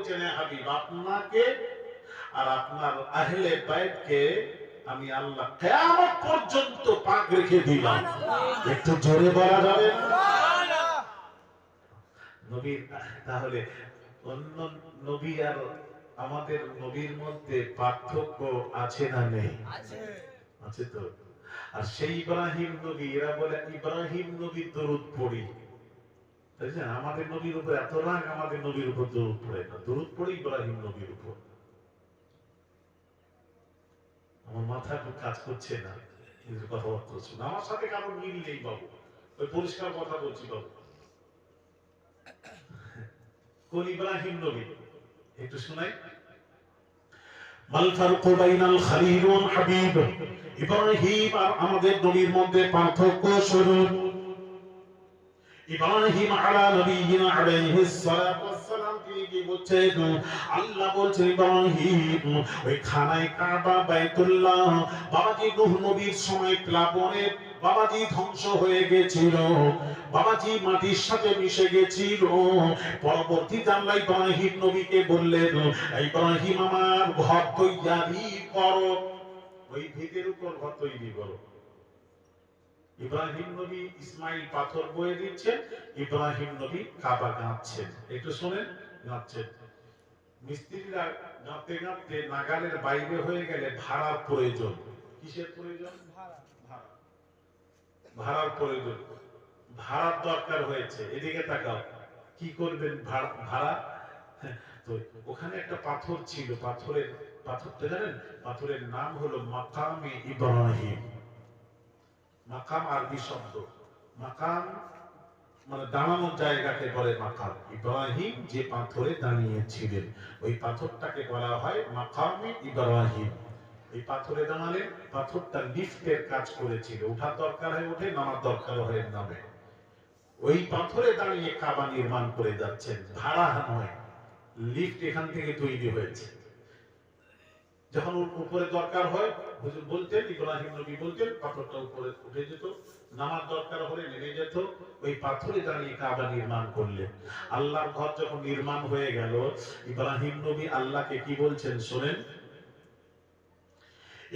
বলছেন হে হাবিব আপনাকে আর আপনার আহলে বাইতকে আমি আল্লাহ কিয়ামত পর্যন্ত পাক রেখে দিলাম। একটু জোরে বলা যাবে না? নবীর তাহলে অন্য নবী আর আমাদের নবীর মধ্যে পার্থক্য আছে না নেই? আছে তো। আর সেই ইব্রাহিম নবী, এরা বলে ইব্রাহিম নবীর দরুদ পড়ি, বুঝলেন? আমাদের নবীর উপর এত রাগ, আমাদের নবীর উপর দরুদ পড়ে না, দরুদ পড়ি ইব্রাহিম নবীর উপর। আমার মাথা একটু কাজ করছে না কথাবার্তা হচ্ছে না, আমার সাথে কারো মিল নেই বাবু, ওই পরিষ্কার কথা বলছি বাবু। কোন ইব্রাহিম নবী একটু শোনাই। মাল ফারকু বাইনাল খলিল ওয়াল হাবিব, ইব্রাহিম আর আমাদের নবীর মধ্যে পার্থক্য স্বরূপ। ইব্রাহিম আলা নবিয়িনা আলাইহিস সালাতু ওয়াস সালাম তিনি কি বলছেন? আল্লাহ বলছেন ইব্রাহিম ওই খানায় কাবা বাইতুল্লাহ বাবাজি নূহ নবীর সময় প্লাবনে বাবাজি ধ্বংস হয়ে গেছিল, বাবাজি মাটির সাথে মিশে গেছিল। পরবর্তীতে আল্লাহ ইব্রাহিম নবীকে বললেন ইব্রাহিম আমার ঘর তৈরি করো, ওই ভিতের উপর ঘর তৈরি করো। ইব্রাহিম নবী ইসমাইল পাথর বয়ে দিচ্ছেন, ইব্রাহিম নবী কাবা গাঁথছেন। একটু শুনেন, গাঁথছেন। মিস্ত্রিরা গাঁথতে গাঁথতে নাগালের বাইরে হয়ে গেলে ভাড়ার প্রয়োজন। কিসের প্রয়োজন? ভাড়ার প্রয়োজন, ভাড়ার দরকার হয়েছে। এদিকে তাকাও, কি করবেন ভাড়া? তো ওখানে একটা পাথর ছিল, পাথরটা জানেন? পাথরের নাম হলো মাকামে ইব্রাহিম। মাকাম আরবি শব্দ, মাকাম মানে দাঁড়ানোর জায়গাকে বলে মাকাম। ইব্রাহিম যে পাথরে দাঁড়িয়েছিলেন ওই পাথরটাকে বলা হয় মাকামে ইব্রাহিম। এই পাথরে দাঁড়ালে পাথরটা লিফটের কাজ করেছিল, ওঠার দরকার হয় ওঠে, নামার দরকার হয় নামে। ওই পাথরে দাঁড়িয়ে কাবা নির্মাণ করে যাচ্ছেন, ভাড়া নয়, লিফট এখান থেকে তৈরি হয়েছে। যখন উপরে দরকার হয় হুজুর বলতেন, ইব্রাহিম নবী বলতেন, পাথরটা উপরে উঠে যেত, নামার দরকার হলে নেমে যেত। ওই পাথরে দাঁড়িয়ে কাবা নির্মাণ করলেন। আল্লাহর ঘর যখন নির্মাণ হয়ে গেল, ইব্রাহিম নবী আল্লাহকে কি বলছেন শোনেন।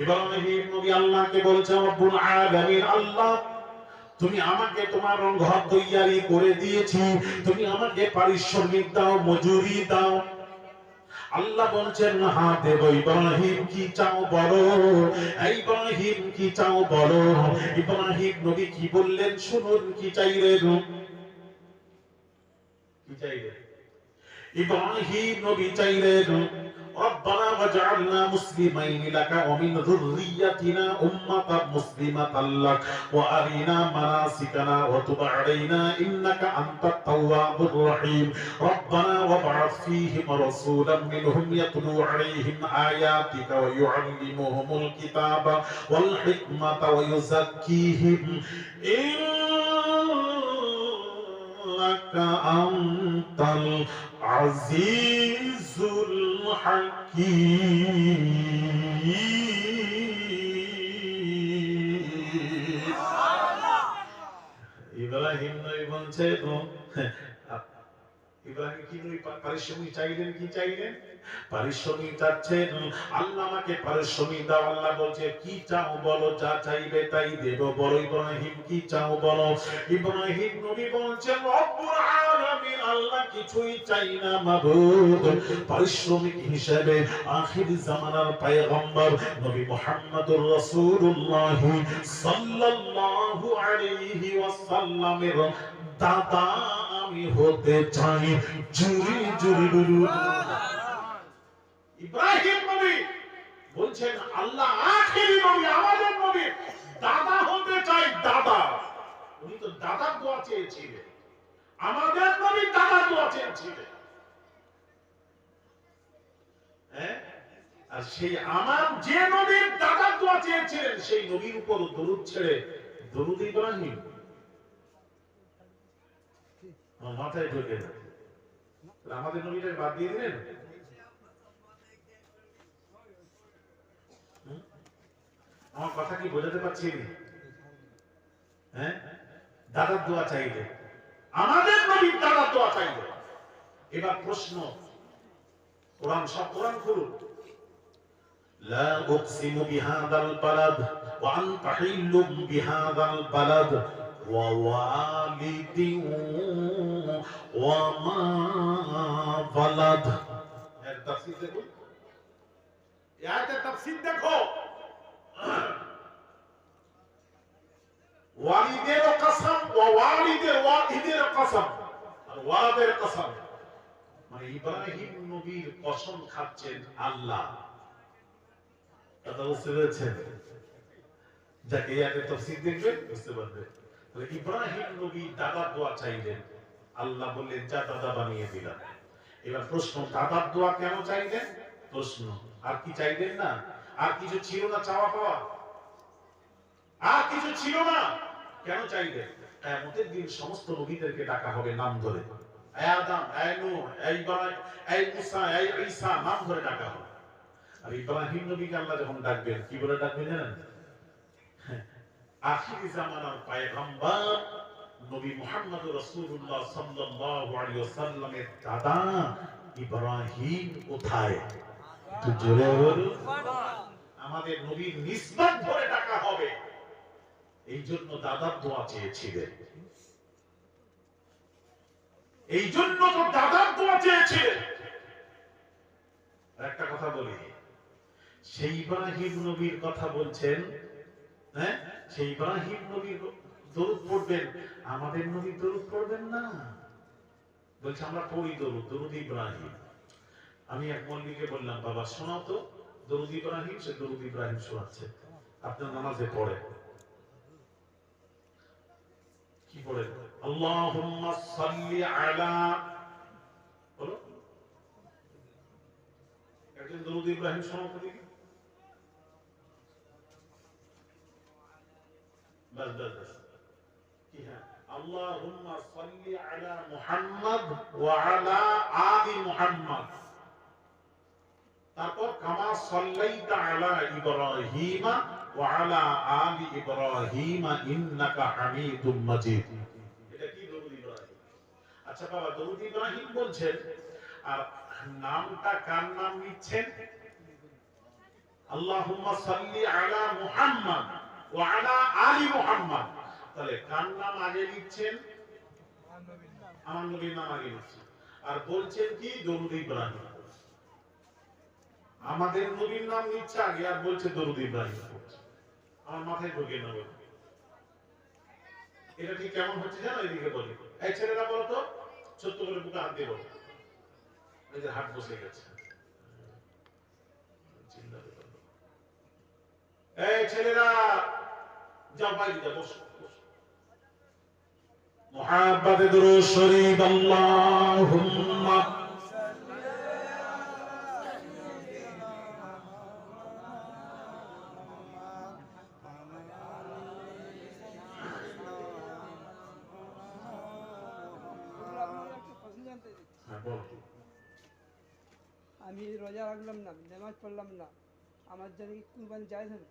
ইব্রাহিম নবী আল্লাহকে বলছেন রব্বুল আলামিন, আল্লাহ তুমি আমাকে তোমার ঘর তৈরি করে দিয়েছি, তুমি আমাকে পারিশ্রমিক দাও, মজুরি দাও। আল্লাহ বলছেন হ্যাঁ দেব। ইব্রাহিম কি চাও বলো, ইব্রাহিম কি চাও বলো। ইব্রাহিম নবী কি বললেন শুনুন, কি চাইলেন? কি চাইলেন? ইব্রাহিম নবী চাইলেন রব্বানা ওয়াজআলনা মুসলিমাইন লাকা ওয়া মিন যুররিয়্যাতিনা উম্মাতান মুসলিমাতান লাক ওয়া আরিনা মানাসিকানা ওয়া তুব আলাইনা ইন্নাকা আনতাত তাওয়াবুর রহিম রব্বানা ওয়াবআথ ফীহিম রাসূলাম মিনহুম ইয়াতলু আলাইহিম আয়াতিকা ওয়া ইউআল্লিমুহুমুল কিতাবা ওয়াল হিকমাতা ওয়া ইউযাক্কিহিম ইন্নাকা আনতাল আজিজুল হাকীম। ইব্রাহিম নবী বলছেন, ইব্রাহিম কি নবী পারিশ্রমিক চাইলেন? কি চাইলেন? পারিশ্রমিক চাচ্ছেন, আল্লাহ আমাকে পারিশ্রমিক দাও। আল্লাহ বলছে কি চাও বলো, যা চাইবে তাই দেব। বলো ইব্রাহিম কি চাও বলো। ইব্রাহিম নবী বলছেন রব্বুল আলামিন, আল্লাহ কিছুই চাই না মাবুদ। পারিশ্রমিক হিসেবে আখির জামানার পয়গম্বর নবী মুহাম্মদুর রাসূলুল্লাহ সাল্লাল্লাহু আলাইহি ওয়াসাল্লামের দাদা আমি হতে চাই। জুরি জুরি বলুন। ইব্রাহিম নবী বলছেন আল্লাহ আখেরি নবী, আমাদের নবী দাদা হতে চাই, দাদা। উনি তো দাদার দোয়া চেয়েছিলেন, আমাদের নবী দাদার দোয়া চেয়েছিলেন। হ্যাঁ, আর সেই আমার যে নবীর দাদার দোয়া চেয়েছিলেন সেই নবীর উপর দরুদ ছেড়ে দরুদ ইব্রাহিম মাথায় ঢুকে না। আমাদের নবীটাকে বাদ দিয়ে দিলেন। আমার কথা কি বোঝাতে পারছি? হ্যাঁ, দাদার দোয়া চাইলে, আমাদের নবীর দাদার দোয়া চাইলে। এবার প্রশ্ন, কোরআন সব কোরআন খুলুন। لا أقسم بهذا البلد وأنت حل بهذا البلد ووالد وما ولد। এর তাফসীর দেখুন, এই আয়াতের তাফসীর দেখো। ওয়ালিদের কসম ওয়া ওয়ালিদের ওয়াহিদের কসম আর ওয়ালাদের কসম, মানে ইব্রাহিম নবীর কসম খাচ্ছেন আল্লাহ। কথা বুঝতে পেরেছেন? যাকে আয়াতের তাফসীর দেখবেন বুঝতে পারবে। তাহলে ইব্রাহিম নবী দাদার দোয়া চাইলেন, আল্লাহ বললেন যা দাদা বানিয়ে দিলাম। এবার প্রশ্ন, দাদার দোয়া কেন চাইলেন? প্রশ্ন, আর কি চাইলেন না? আর কিছু ছিল না চাওয়া পাওয়া? আর কিছু ছিল না, কেন চাইলেন? কিয়ামতের দিন সমস্ত নবীদেরকে ডাকা হবে নাম ধরে, এই আদম, এই নূহ, এই ইব্রাহিম, এই মুসা, এই ঈসা, নাম ধরে ডাকা হবে। আর ইব্রাহিম নবীকে আল্লাহ যখন ডাকবেন কি বলে ডাকবেন জানেন? আখির জামানার পয়গম্বর নবী মুহাম্মদ রাসূলুল্লাহ সাল্লাল্লাহু আলাইহি ওয়াসাল্লামের দাদা ইব্রাহিম কোথায়? একটু জোরে বলুন। আমাদের নবীর নিসবত ধরে ডাকা হবে, এই জন্য দাদার দোয়া চেয়েছিলেন। এই জন্য তো দাদার দোয়া চেয়েছিলেন। একটা কথা বলি, সেই ইব্রাহিম নবীর কথা বলছেন, হ্যাঁ, সেই ইব্রাহিম নবীর দরুদ পড়বেন, আমাদের নবী দরুদ পড়বেন না? বলছে আমরা পড়ি দরুদ, দরুদ ইব্রাহিম। আমি এক মৌলবীকে বললাম, বাবা শোনাও তো দরুদ ইব্রাহিম। সে দরুদ ইব্রাহিম শোনাচ্ছে। আপনার নামাজে পড়ে কি পড়ে? আল্লাহুম্মা সাল্লি আলা, বলো একজন দরুদ ইব্রাহিম শোনাও তো দেখি। বাস বাস বাস, কি? হ্যাঁ, আল্লাহুম্মা সাল্লি আলা মুহাম্মদ ওয়া আলা আলি মুহাম্মদ। তারপর কামা সাল্লাইতা আলা ইব্রাহিম ওয়া আলা আলি ইব্রাহিম ইন্নাকা হামিদুম মাজিদ। এটা কি দরুদ ইব্রাহিম? আচ্ছা বাবা, দরুদ ইব্রাহিম বলছেন, আর নামটা কার নাম নিচ্ছেন? আল্লাহুম্মা সাল্লি আলা মুহাম্মদ ওয়া আলা আলি মুহাম্মদ। তাহলে কার নাম আগে নিচ্ছেন? আমার নবীর নাম আগে নিচ্ছেন। আর বলছেন কি দরুদ ইব্রাহিম। আমাদের নবীর নাম নিচ্ছে আগে আর বলছে দরুদ ইব্রাহিম। আমার মাথায় ঢোকে না। এটা ঠিক কেমন হচ্ছে জানো? এদিকে বলি, এই ছেলেরা বলো তো, ছোট্ট করে বুকে হাত দিয়ে বলো। এই যে হাত বসে গেছে, এই ছেলেরা যাও বাইরে যাও, বসো বসো। মুহাব্বতে দুরূদ শরীফ আল্লাহুম্মা আমি রোজা রাখলাম না, নামাজ পড়লাম না, আমার জন্য কি কুরবানি জায়েজ হবে?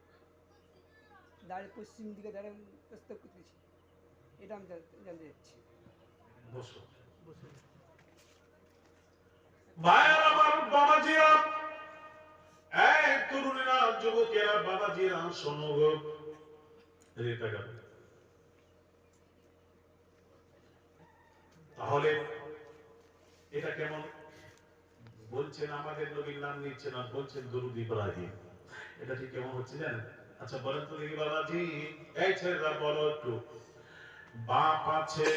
দাঁড়িয়ে পশ্চিম দিকে দাঁড়িয়ে প্রস্তাব করতেছি, এটা আমি জানতে চাচ্ছি। বসো বসো। ভাইরা আমার, বাবাজিরা, এই তরুণীরা, যুবকেরা, বাবাজিরা, শোনো গো। তাহলে এটা কেমন? বলছেন আমাদের নবীর নাম নিচ্ছেন আর বলছেন দরুদ ইব্রাহিম। এটা ঠিক কেমন হচ্ছে জানেন? আচ্ছা বলেন তো দেখি বাবাজি, এই ছেলেরা বলো একটু। বাপ আছে,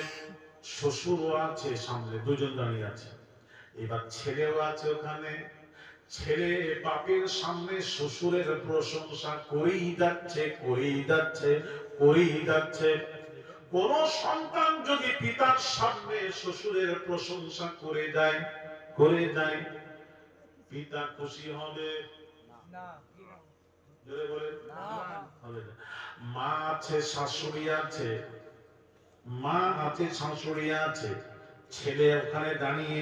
শ্বশুরও আছে, সামনে দুজন দাঁড়িয়ে আছে। এবার ছেলেও আছে ওখানে। ছেলে বাপের সামনে শ্বশুরের প্রশংসা করেই যাচ্ছে, করেই যাচ্ছে, করেই যাচ্ছে। কোন সন্তান যদি পিতার সামনে শ্বশুরের প্রশংসা করে যায়, করে যায়, পিতা খুশি হবে না? জোরে বলে হবে না। মা আছে, শাশুড়ি আছে, মা আছে, শাশুড়ি আছে। ছেলে ওখানে দাঁড়িয়ে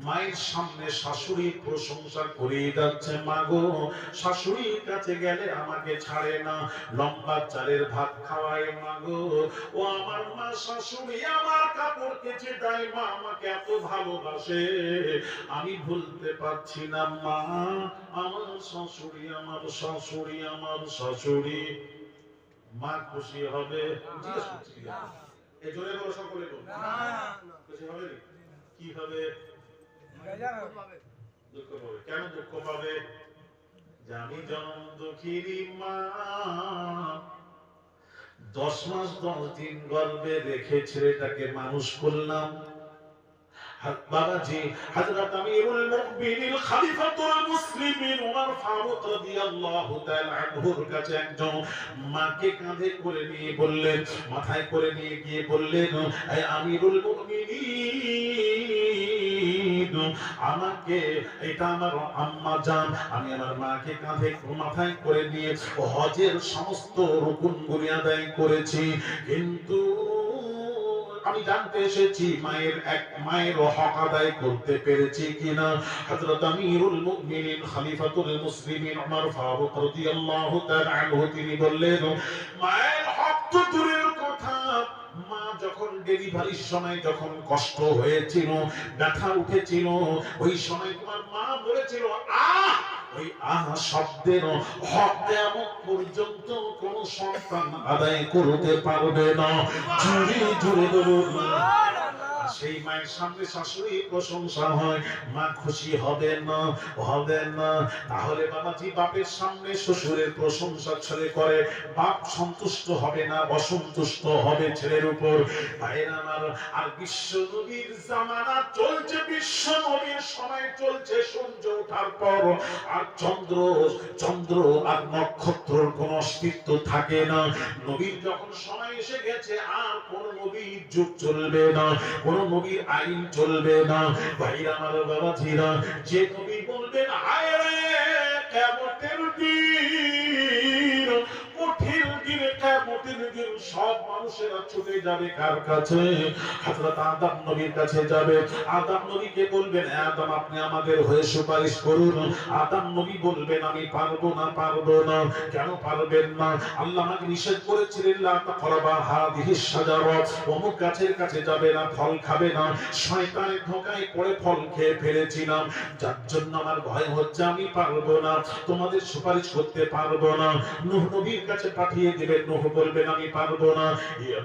মায়ের সামনে শাশুড়ির প্রশংসা করে যাচ্ছে, মা গো শাশুড়ির কাছে গেলে আমাকে ছাড়ে না, লম্বা চালের ভাত খাওয়ায় মা গো। ও আমার মা শাশুড়ি আমার কাপড় কেচে দেয়, মা আমাকে এত ভালোবাসে, আমি ভুলতে পারছি না মা। আমার শাশুড়ি, আমার শাশুড়ি, আমার শাশুড়ি। মা খুশি হবে? জিজ্ঞেস করছি, এই জোরে বলো, সকলে বলো। খুশি হবে? কি হবে? দুঃখ পাবে। কেন দুঃখ পাবে? যে আমি জন্ম দুঃখিনী মা, 10 মাস 10 দিন গর্ভে রেখে ছেলেটাকে মানুষ করলাম। বাবাজি হযরত আমিরুল মুমিনিন খলিফাতুল মুসলিমিন ওমর ফারুক রাদিয়াল্লাহু তাআলা আনহুর কাছে একজন মাকে কাঁধে করে নিয়ে বললেন, মাথায় করে নিয়ে গিয়ে বললেন, হে আমিরুল মুমিনিন, আমাকে, এটা আমার আম্মা জান, আমি আমার মাকে কাঁধে মাথায় করে নিয়ে হজের সমস্ত রুকুনগুলি আদায় করেছি, কিন্তু আমি জানতে এসেছি মায়ের হক আদায় করতে পেরেছি কিনা। হযরত আমিরুল মুমিনিন খলিফাতুল মুসলিমিন ওমর ফারুক রাদিয়াল্লাহু তাআলা আনহু তিনি বললেন, মায়ের হক তো দূরের কথা, মা যখন ডেলিভারির সময় যখন কষ্ট হয়েছিল, ব্যথা উঠেছিল, ওই সময় তোমার মা বলেছিল আহ, ওই আহ শব্দের হক কিয়ামত পর্যন্ত কোন সন্তান আদায় করতে পারবে না। জোরে জোরে বলুন। সেই মায়ের সামনে শাশুড়ি প্রশংসা হয়, মা খুশি হবে না? হবে না। তাহলে বাবাজি বাপের সামনে শ্বশুরের প্রশংসা ছেলে করে, বাপ সন্তুষ্ট হবে না, অসন্তুষ্ট হবে ছেলের উপর। ভাইরা আমার, আর বিশ্ব নবীর জামানা চলছে, বিশ্ব নবীর সময় চলছে, সূর্য ওঠার পর আর চন্দ্র আর নক্ষত্রের কোন অস্তিত্ব থাকে না। নবীর যখন সময় এসে গেছে, আর কোন নবীর যুগ চলবে না, কোন নবীর আইন চলবে না। ভাইরা আমার, বাবাজিরা, যে নবী বলবেন আয় রে কিয়ামতের দিন, কঠিন দিনে, কিয়ামতের দিন সব মানুষেরা ছুটে যাবে কার কাছে? হযরত আদম নবীর কাছে যাবে। আদম নবীকে বলবেন, আদম আপনি আমাদের হয়ে সুপারিশ করুন। আদম নবী বলবেন আমি পারবো না, পারবো না। কেন পারবেন না? আল্লাহ আমাকে নিষেধ করেছিলেন লা তাকরাবা হাদিহিস শাজারা, অমুক গাছের কাছে যাবে না, ফল খাবে না। শয়তানের ধোঁকায় পড়ে ফল খেয়ে ফেলেছিলাম, যার জন্য আমার ভয় হচ্ছে, আমি পারবো না, তোমাদের সুপারিশ করতে পারবো না। নূহ নবীর কাছে পাঠিয়ে দিবেন, নূহ বলবেন আমি পারবো না।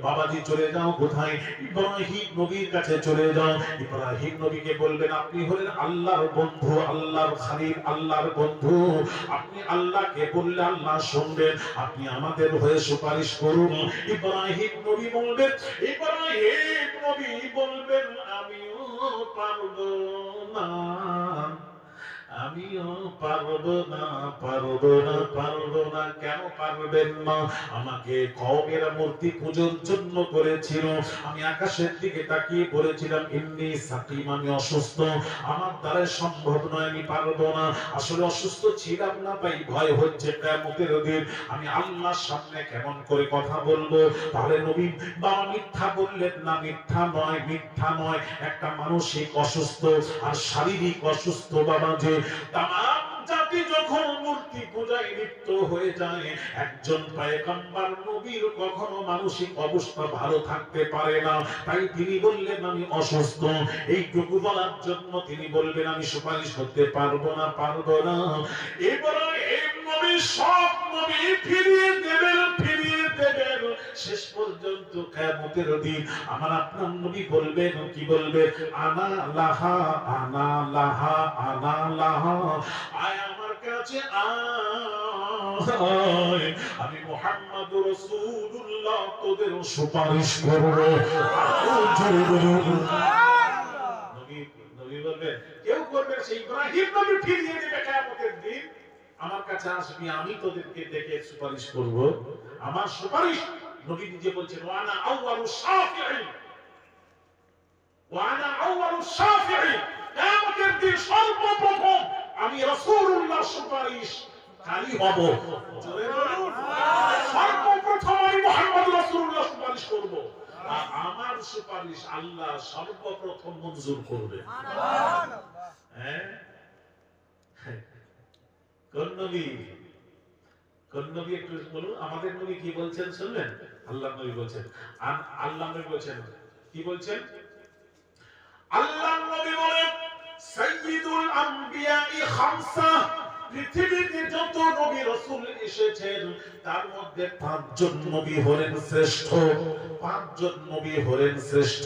বাবাজি চলে যাও কোথায়? ইব্রাহিম নবীর কাছে চলে যাও। ইব্রাহিম নবীকে বলবেন আপনি হলেন আল্লাহর বন্ধু, আল্লাহর খলিল, আল্লাহর বন্ধু, আপনি আল্লাহকে বললে আল্লাহ শুনবেন, আপনি আমাদের হয়ে সুপারিশ করুন। ইব্রাহিম নবী বলবেন, ইব্রাহিম নবী বলবেন আমিও পারবো না, আমিও পারবো না, পারবো না, পারবো না। কেন পারবেন না? আমাকে কওমেরা মূর্তি পূজার জন্য করেছিল, আমি আকাশের দিকে তাকিয়ে বলেছিলাম ইন্নী সাকিম, আমি অসুস্থ, আমার দ্বারা সম্ভব নয়, আমি পারবো না। আসলে অসুস্থ ছিলাম না, তাই ভয় হচ্ছে কিয়ামতের দিন আমি আল্লাহর সামনে কেমন করে কথা বলবো। তাহলে নবী বাবা মিথ্যা বললেন না? মিথ্যা নয়, মিথ্যা নয়। একটা মানসিক অসুস্থ আর শারীরিক অসুস্থ বাবা, যে তামাম জাতি যখন মূর্তি পূজায় লিপ্ত হয়ে যায়, একজন পয়গম্বর নবীর কখনো মানসিক অবস্থা ভালো থাকতে পারে না। তাই তিনি বললেন আমি অসুস্থ, এইটুকু বলার জন্য তিনি বলবেন আমি সুপারিশ করতে পারবো না, পারবো না। এবারে এই নবী সব নবী ফিরিয়ে দেবেন, ফিরিয়ে দেবেন। শেষ পর্যন্ত কিয়ামতের দিন আমার আপনার নবী বলবেন, কি বলবেন? আনা লাহা, আনা লাহা, আনা লাহা, আয় আমার কাছে আয়, আমি মুহাম্মদুর রাসূলুল্লাহ তোদের সুপারিশ করব। নবী বলবেন, কেউ করবে, সেই ইব্রাহিম নবী ফিরিয়ে দেবে কিয়ামতের দিন, আমার কাছে আসবি, আমি তোদেরকে দেখে সুপারিশ করব। আমার সুপারিশ, নবী নিজে বলছেন ওয়ানা আউয়ালুশ শাফিঈন, ওয়ানা আউয়ালুশ শাফিঈন, কিয়ামতের দিন সর্বপ্রথম আমি রাসূলুল্লাহ সুপারিশ কারী হব। জোরে বলুন, সর্বপ্রথম আমি মুহাম্মদ রাসূলুল্লাহ সুপারিশ করব। আর আমার সুপারিশ আল্লাহ সর্বপ্রথম মঞ্জুর করবে। হ্যাঁ, কোন নবী? কোন নবী একটু বলুন। আমাদের নবী কি বলছেন শুনলেন? আল্লাহ নবী বলছেন, আল্লাহ নবী বলছেন, কি বলছেন? আল্লাহ নবী বলেন সাইয়্যিদুল আম্বিয়া'i খামসা, পৃথিবীতে যত নবী রাসূল এসেছেন তার মধ্যে 5 জন নবী হলেন শ্রেষ্ঠ। 5 জন নবী হলেন শ্রেষ্ঠ।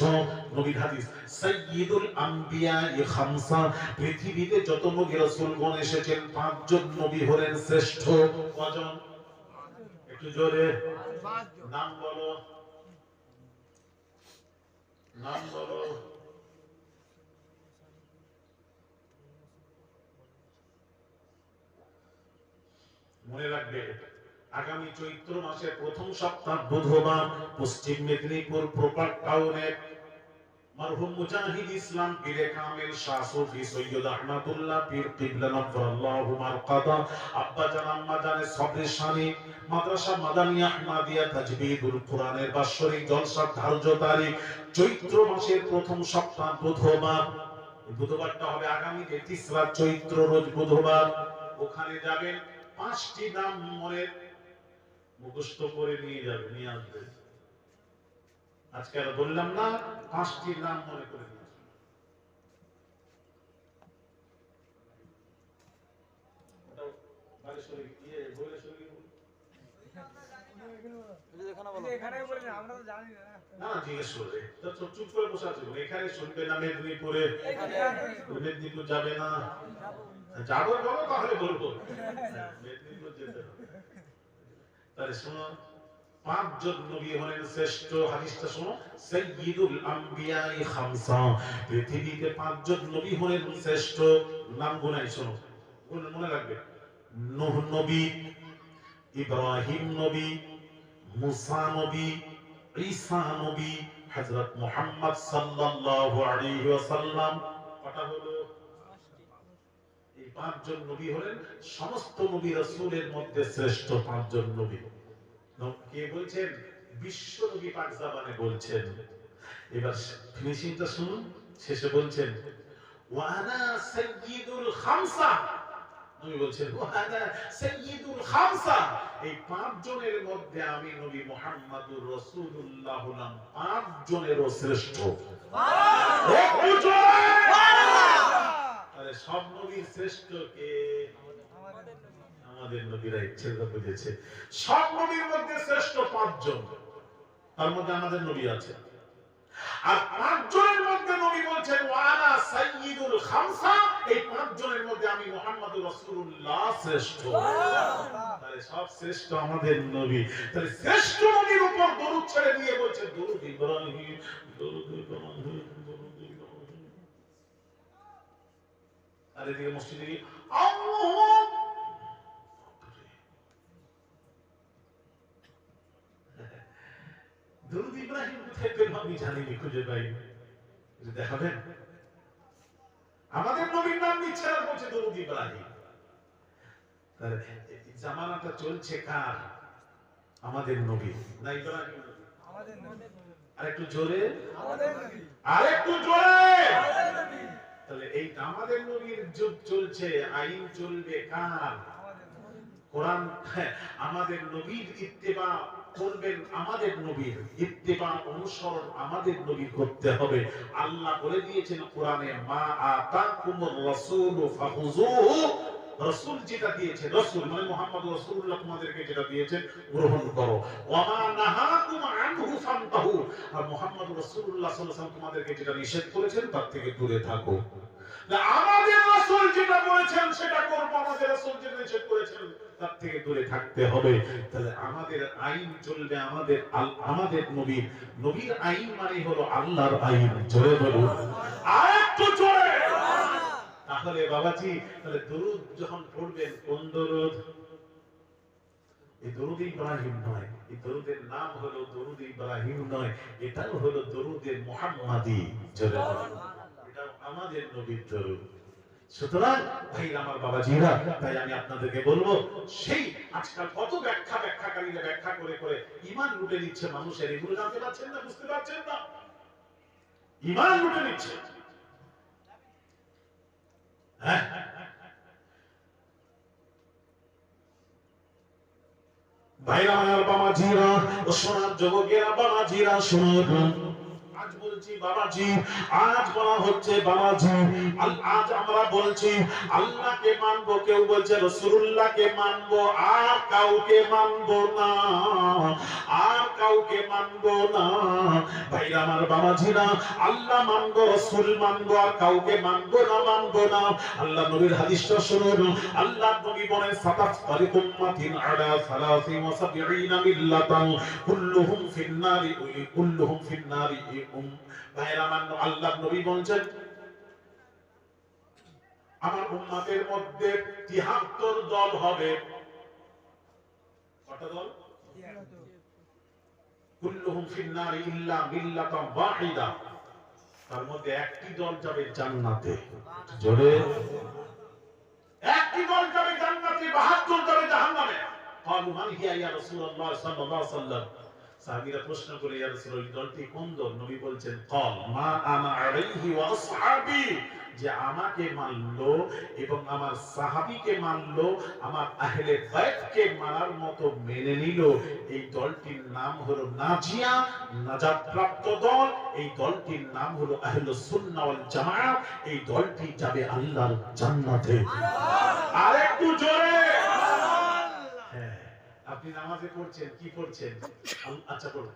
নবীর হাদিস, সাইয়্যিদুল আম্বিয়া'i খামসা, পৃথিবীতে যত নবী রাসূলগণ এসেছেন 5 জন নবী হলেন শ্রেষ্ঠ। কজন? একটু জোরে নাম বলো, নাম বলো। মনে রাখবে, আগামী চৈত্র মাসের প্রথম সপ্তাহ বুধবার পশ্চিম মেদিনীপুর প্রপার টাউনে মরহুম মুজাহিদ ইসলাম পীরে কামিল শাহ সুফি সৈয়দ আহমদুল্লাহ পীর কিবলা নফরাল্লাহু মারকাদা আব্বা জান আম্মা জানের সবরে শানি মাদ্রাসা মাদানিয়া আহমদিয়া তাজবিদুল কোরআনের বাৎসরিক জলসার ধার্য তারিখ চৈত্র মাসের প্রথম সপ্তাহ বুধবার। বুধবারটা হবে আগামী ৩রা চৈত্র রোজ বুধবার। ওখানে যাবেন, 5টি নাম মনে মুখস্থ করে নিয়ে যাবে, নিয়ে আসবে। আজকে আর বললাম না, 5টি নাম মনে করে নিয়ে আসবে। না জিজ্ঞেস করবে, তো চুপ করে বসে আছে। এখানে শুনবে না মেদিনীপুরে, মেদিনীপুর যাবে না? যাবো বলো, তাহলে বলবো মেদিনীপুর যেতে হবে। তাহলে শোনো, 5 জন নবী হলেন শ্রেষ্ঠ। হাদিসটা শোনো, সাইয়্যিদুল আম্বিয়া'i খামসা, পৃথিবীতে 5 জন নবী হলেন শ্রেষ্ঠ। নাম গুনাই শোনো, মনে রাখবে। নূহ নবী, ইব্রাহিম নবী, মুসা নবী, ঈসা নবী, হযরত মুহাম্মদ সাল্লাল্লাহু আলাইহি ওয়াসাল্লাম। কটা হলো? এই 5 জন নবী হলেন সমস্ত নবী রাসূলের মধ্যে শ্রেষ্ঠ 5 জন নবী। কে বলছেন? বিশ্ব নবী পাক জাবানে বলছেন। এবার ফিনিশিংটা শুনুন, শেষে বলছেন ওয়া আনা সাইয়্যিদুল খামসা, নবী বলছেন ওয়া আনা সাইয়্যিদুল খামসা, এই 5 জনের মধ্যে আমি নবী মুহাম্মদুর রাসূলুল্লাহ হলাম 5 জনেরও শ্রেষ্ঠ। আরে সব নবীর শ্রেষ্ঠ কে? আমাদের নবীরা ইচ্ছেটা বুঝেছে। সব নবীর মধ্যে শ্রেষ্ঠ 5 জন, তার মধ্যে আমাদের নবী আছে। আর 5 জনের মধ্যে নবী বলছেন ওয়া আনা সাইয়্যিদুল খামসা, এই 5 জনের মধ্যে আমি মুহাম্মদুর রাসূলুল্লাহ শ্রেষ্ঠ। তাহলে সব শ্রেষ্ঠ আমাদের নবী। তাহলে শ্রেষ্ঠ নবীর উপর দরুদ ছেড়ে দিয়ে বলছেন দরুদ ইব্রাহিম, দরুদ ইব্রাহিম, দরুদ ইব্রাহিম। আর এদিকে মসজিদে গিয়ে আল্লাহু দরুদ ইব্রাহিম কোথায় পেলাম আমি জানিনি, খুঁজে পাইনি। দেখাবেন? আমাদের নবীর নাম নিচ্ছে আর বলছে দরুদ ইব্রাহিম। তাহলে জামানাটা চলছে কার? আমাদের নবী না ইব্রাহিম নবী? আমাদের নবী। আরেকটু জোরে, আমাদের নবী। আরেকটু জোরে, আমাদের নবী। তাহলে এই আমাদের নবীর যুগ চলছে, আইন চলবে কার? কোরআন। আমাদের নবীর ইত্তেবা করবেন, আমাদের নবীর ইত্তেবা অনুসরণ আমাদের নবীর করতে হবে। আল্লাহ বলে দিয়েছেন কোরআনে মা আতাকুমুর রাসূলু ফাখুযুহু, রাসূল যেটা দিয়েছে, রাসূল মানে মুহাম্মদ রাসূলুল্লাহ তোমাদেরকে যেটা দিয়েছেন গ্রহণ করো। ওয়া মা নাহাকুম আনহু ফান্তাহু, আর মুহাম্মদ রাসূলুল্লাহ সাল্লাল্লাহু আলাইহি ওয়াসাল্লাম তোমাদেরকে যেটা নিষেধ করেছেন তার থেকে দূরে থাকো। আমাদের রাসূল যেটা বলেছেন সেটা করব, আমাদের রাসূল যেটা নিষেধ করেছেন তার থেকে দূরে থাকতে হবে। তাহলে আমাদের আইন চলবে আমাদের নবীর। নবীর আইন মানে হলো আল্লাহর আইন। জোরে বলুন, আরেকটু জোরে। তাহলে বাবাজি, তাহলে দরুদ যখন পড়বেন, কোন দরুদ? এই দরুদ ইব্রাহিম নয়, এই দরুদের নাম হলো দরুদ ইব্রাহিম নয়, এটাও হলো দরুদে মুহাম্মাদি। জোরে বলুন, এটা আমাদের নবীর দরুদ। সুতরাং ভাই আমার বাবাজিরা, তাই আমি আপনাদেরকে বলবো, সেই আজকাল কত ব্যাখ্যাকারীরা ব্যাখ্যা করে করে ঈমান লুটে নিচ্ছে মানুষের, এগুলো জানতে পারছেন না, বুঝতে পারছেন না, ঈমান লুটে নিচ্ছে। হ্যাঁ, ভাইরা আমার বাবাজিরা ও সোনার যুবকেরা, বাবাজিরা শুনুন, আজ বলছি বাবাজি, আজ বলা হচ্ছে বাবাজি, আজ আমরা বলছি আল্লাহকে মানবো, কেউ বলছে রাসূলুল্লাহকে মানবো, আর কাউকে মানবো না, আর কাউকে মানবো না। ভাইরা আমার বাবাজিরা, আল্লাহ মানবো, রাসূল মানবো, আর কাউকে মানবো না, মানবো না। আল্লাহ নবীর হাদিসটা শুনুন, আল্লাহ নবী বলেন সাতাফতারিকু উম্মাতিন আলা 73 মিল্লাতান কুল্লুহুম ফিন্নারি কুল্লুহুম ফিন্নারি। ভাইরা আমার, আল্লাহ নবী বলেন আমার উম্মতের মধ্যে 73 দল হবে। কত দল? কুল্লুহুম ফিন্নারি ইল্লা মিল্লাতান ওয়াহিদা। তার মধ্যে একটি দল যাবে জান্নাতে। জোরে, একটি দল যাবে জান্নাতে, 72 যাবে জাহান্নামে। ক্বালু মান হিয়া ইয়া রাসূলুল্লাহ সাল্লাল্লাহু আলাইহি ওয়াসাল্লাম। সাহাবীরা প্রশ্ন করে, ইয়া রাসূলুল্লাহ, এই দলটি কোন দল? নবী বলেন ক্বাল মা আনা আলাইহি ওয়া আসহাবী, যে আমাকে মানলো এবং আমার সাহাবীকে মানলো, আমার আহলে বাইতকে মানার মতো মেনে নিল, এই দলটির নাম হলো নাজিয়া, নাজাত প্রাপ্ত দল। এই দলটির নাম হলো আহলুস সুন্নাহ ওয়াল জামাআহ। এই দলটি যাবে আল্লাহর জান্নাতে। আরেকটু জোরে। হ্যাঁ, আপনি নামাজে পড়ছেন, কি পড়ছেন? আচ্ছা পড়ুন।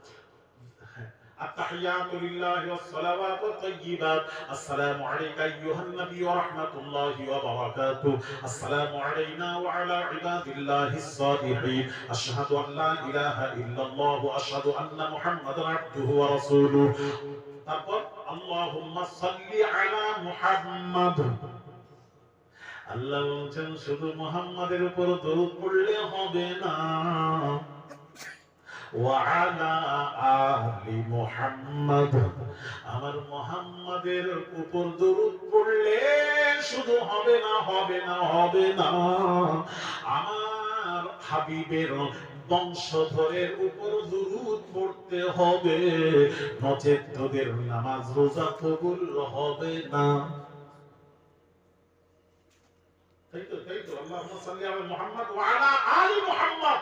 التحيات لله والصلوات الطيبات. السلام عليك أيها النبي ورحمة الله وبركاته. السلام علينا وعلى عباد الله الصالحين. أشهد أن لا إله إلا الله وأشهد أن محمدا عبده ورسوله. اللهم صل على محمد. আল্লাহ বলছেন শুধু মুহাম্মাদের উপর দরুদ পড়লে হবে না, ওয়ালা আলি মুহাম্মদ, আমার মুহাম্মাদের উপর দরুদ পড়লে শুধু হবে না, হবে না, হবে না, আমার হাবিবের বংশধরের উপর দরুদ পড়তে হবে, নচেত তোদের নামাজ রোজা কবুল হবে না। তাই তো আল্লাহুম্মা সাল্লি আলা মুহাম্মদ ওয়া আলা আলি মুহাম্মদ।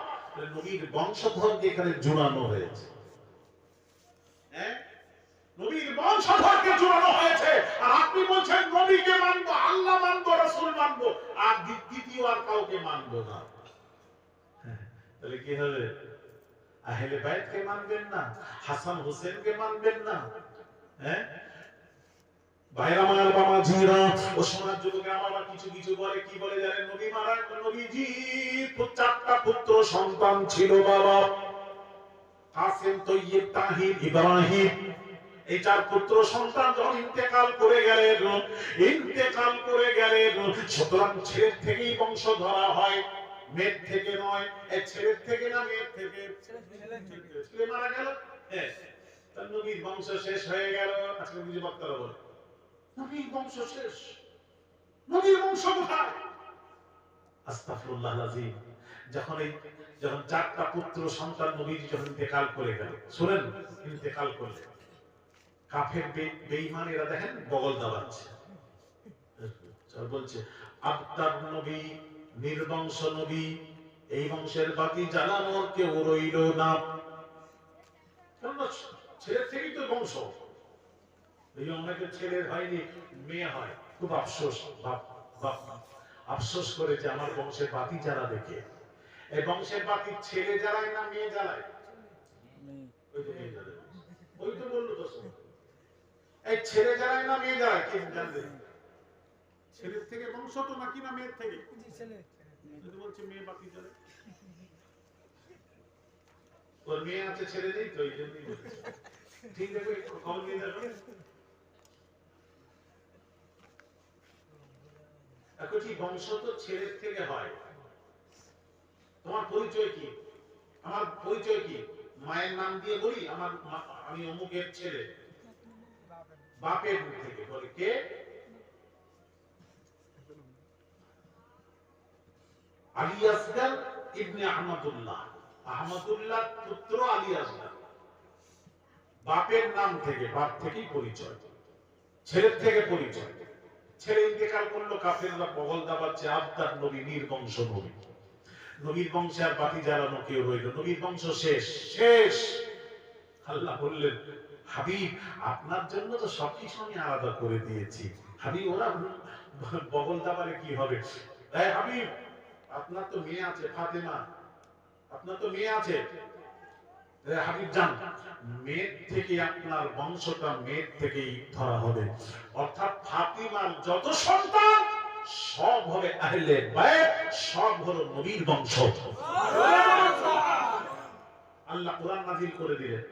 নবীর বংশধরকে এখানে জোড়ানো হয়েছে। হ্যাঁ, নবীর বংশধরকে জোড়ানো হয়েছে। আর আপনি বলছেন নবীকে মানবো, আল্লাহ মানবো, রাসূল মানবো, আর দ্বিতীয় আর কাউকে মানবো না। তাহলে কি হবে? আহলে বাইতকে মানবেন না, হাসান হোসেনকে মানবেন না। হ্যাঁ, ভাইরা আমার বাবাজিরা ও সোনার যুবকেরা, আমার কিছু কিছু বলে, কি বলে জানেন? নবী মারা, নবীজি 4টা পুত্র সন্তান ছিল বাবা, কাসেম, তৈয়ব, তাহির, ইব্রাহিম। এই 4 পুত্র সন্তান যখন ইন্তেকাল করে গেলেন, সুতরাং ছেলের থেকেই বংশ ধরা হয়, মেয়ের থেকে নয়। এই ছেলের থেকে না মেয়ের থেকে? ছেলে মারা গেল, হ্যাঁ, তার নবীর বংশ শেষ হয়ে গেল। আজকে বুঝে বক্তারা বলে নবীর বংশ শেষ, নবীর বংশ কোথায়? আস্তাগফিরুল্লাহ আযীম। যখন 4টা পুত্র সন্তান নবীজি যখন ইন্তেকাল করে গেল, শুনেন, ইন্তেকাল করলেন, কাফের বেঈমানেরা দেখেন বগল দাবাচ্ছে, বলছে আবতার নবী, নির্বংশ নবী, এই বংশের বাতি জ্বালানোর কেউ রইল না। ছেলের থেকেই তো বংশ, এই অনেকের ছেলের হয়নি, মেয়ে হয়, খুব আফসোস, আফসোস করে যে আমার বংশের বাতি জ্বালা দেখে। এই বংশের বাতি ছেলে জ্বালায় না মেয়ে জ্বালায়? ওই তো বললো তো, এই ছেলে জ্বালায় না মেয়ে জ্বালায়? কি জানবে? ছেলের থেকে বংশ তো নাকি না মেয়ের থেকে? বলছে মেয়ে বাতি জ্বালায়, ওর মেয়ে আছে ছেলে নেই তো, এই জন্যই বলছে। ঠিক দেখবে, খবর নিয়ে যাবে। বংশ তো ছেলের থেকে হয়। তোমার পরিচয় কি? আমার পরিচয় কি? মায়ের নাম দিয়ে বলি আমি অমুকের ছেলে, বাপের মুখ থেকে বলে কে? আলী আসগার ইবনে আহমদুল্লাহ, আহমদুল্লাহ পুত্র আলী আসগার। বাপের নাম থেকে, বাপ থেকেই পরিচয়, ছেলের থেকে পরিচয়। ছেলে ইন্তেকাল করলো, কাফেররা বগল দাবাচ্ছে, আবদার নবী, নির্বংশ নবী, নবীর বংশে আর বাতি জ্বালানো কেউ রইল, নবীর বংশ শেষ শেষ। আল্লাহ বললেন, হাবিব আপনার জন্য তো সবকিছু আমি আলাদা করে দিয়েছি। হাবিব ওরা বগল দাবারে কি হবে? হাবিব আপনার তো মেয়ে আছে ফাতেমা, আপনার তো মেয়ে আছে। হাবিব জান, মেয়ের থেকে আপনার বংশটা মেয়ের থেকেই ধরা হবে, অর্থাৎ ফাতিমার যত সন্তান সব হবে আহলে বাইত, সব হলো নবীর বংশ। আল্লাহ কোরআন নাযিল করে দিলেন,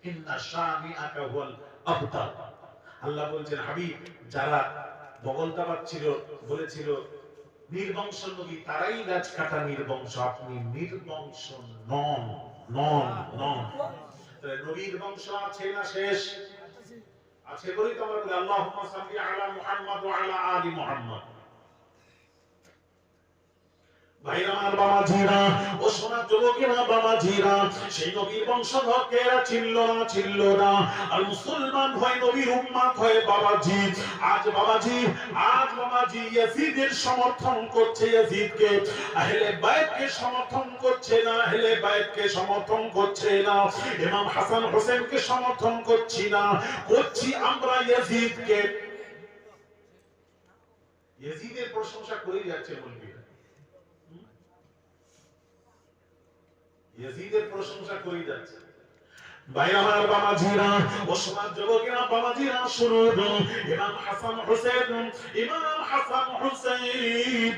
ইন্না শানিআকা হুয়াল আবতার। আল্লাহ বলছেন, হাবিব যারা বগল দাবাচ্ছিল, বলেছিল নির্বংশ নবী, তারাই গাছ কাটা নির্বংশ, আপনি নির্বংশ নন, নন, নন। নবীর বংশ আছে না শেষ? আছে বলেই তো আমরা বলি আল্লাহুম্মা সাল্লি আলা মুহাম্মাদ ওয়া আলা আলি মুহাম্মাদ। ভাইরা আমার, বাবাজিরা, ও সোনার যুবকেরা, বাবাজিরা, সেই নবীর বংশধরকে এরা চিনল না, চিনল না। আর মুসলমান হয়, নবীর উম্মত হয় বাবাজি। আজ বাবাজি, আজ বাবাজি ইয়াজিদের সমর্থন করছে, ইয়াজিদকে, আহলে বাইতকে সমর্থন করছে না, আহলে বাইতকে সমর্থন করছে না, ইমাম হাসান হোসেনকে সমর্থন করছি না, করছি আমরা ইয়াজিদকে। ইয়াজিদের প্রশংসা করে যাচ্ছে বলবি, ইয়াজিদের প্রশংসা করে যাচ্ছে। ভাইরা আমার, বাবাজিরা, ও সোনার যুবকেরা, বাবাজিরা, শুনুন, ইমাম হাসান হোসেন, ইমাম হাসান হোসেন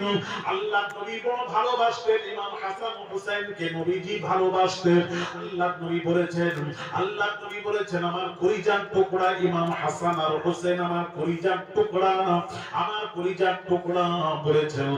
আল্লাহ নবী বড় ভালোবাসতেন। ইমাম হাসান হোসেনকে নবীজি ভালোবাসতেন। আল্লাহ নবী বলেছেন, আল্লাহ নবী বলেছেন, আমার কলিজার টুকরা ইমাম হাসান আর হোসেন, আমার কলিজার টুকরা, আমার কলিজার টুকরা বলেছেন,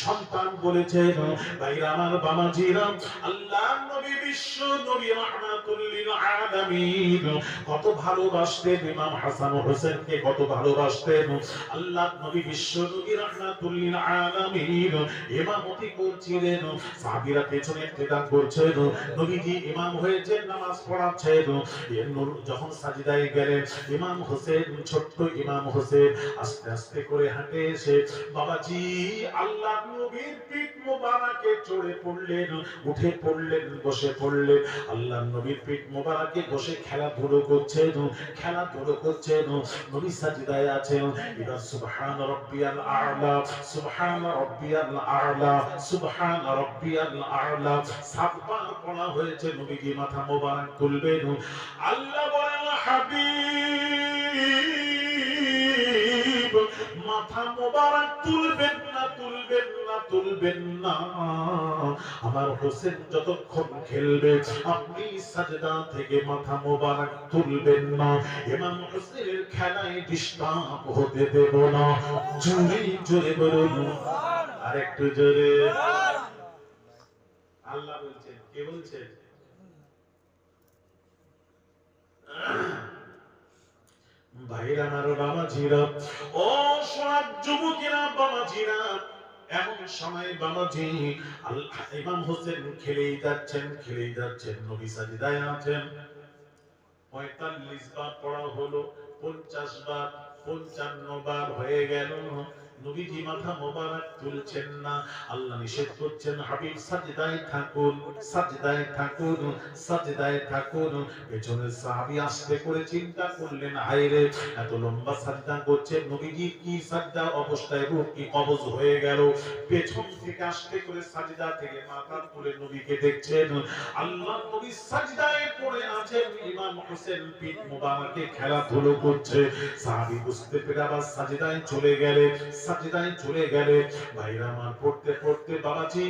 সন্তান বলেছেন। ভাইরা আমার, বাবাজিরা, আল্লাহ নবী বিশ্ব নবী রাহমাতুল লিল আলামিন কত ভালোবাসতেন ইমাম হাসান হোসেনকে, কত ভালোবাসতেন। আল্লাহ নবী বিশ্ব নবী রাহমাতুল লিল আলামিন ইমামতি করছিলেন, সাহাবীরা পেছনে ইক্তেদা করছেন, নবীজি ইমাম হয়েছেন, নামাজ পড়াচ্ছেন। যখন সাজদায় গেলেন, ইমাম হোসেন, ছোট্ট ইমাম হোসেন আস্তে আস্তে করে হাঁটে এসে বাবাজি আল্লাহ নবীর পিঠ মোবারকে চড়ে পড়লেন, উঠে পড়লেন, বসে পড়লেন। আল্লাহ নবীর পিঠ মোবারকে বসে খেলাধুলো করছেন, খেলাধুলো করছেন। নবী সাজদায় আছেন। এবার সুবহান রাব্বিয়াল আ'লা, সুবহান রাব্বিয়াল আ'লা, সুবহান রাব্বিয়াল আ'লা সাতবার পড়া হয়েছে। নবীজি মাথা মোবারক তুলবেন, আল্লাহ বলেন, হাবিব মাথা মোবারক তুলবেন না, তুলবেন না, তুলবেন না। আমার হোসেন যতক্ষণ খেলবে আপনি সাজদা থেকে মাথা মোবারক তুলবেন না। ইমাম হোসেনের খেলায় ডিস্টার্ব হতে দেব না। জোরে জোরে বলুন, আর একটু জোরে। আল্লাহ বলছেন, কে বলছেন? ভাইরা আমার, বাবাজিরা, ও সোনার যুবকেরা, বাবাজিরা, এমন সময় বাবাজি ইমাম হোসেন খেলেই যাচ্ছেন, খেলেই যাচ্ছেন। নবী সাজদায় আছেন। 45 বার পড়া হলো, 50 বার, 55 বার হয়ে গেল। নবীজি মাথা মোবারক তুলছেন না। আল্লাহ নিষেধ করছেন, হাবিব সাজদায় থাকুন, সাজদায় থাকুন, সাজদায় থাকুন। পেছনের সাহাবী আস্তে করে চিন্তা করলেন, হায়রে এত লম্বা সাজদা করছে, নবীজি কি সাজদা অবস্থায়, রূহ কি কবজ হয়ে গেল। পেছন থেকে আস্তে করে সাজদা থেকে মাথা তুলে নবীকে দেখছেন। আল্লাহ নবী সাজদায় পড়ে আছেন, ইমাম হোসেন পিঠ মোবারকে খেলাধুলো করছে। সাহাবী বুঝতে পেরে আবার সাজদায় চলে গেলে, সাজদায় চলে গেলে। ভাইরা আমার, পড়তে পড়তে বাবাজি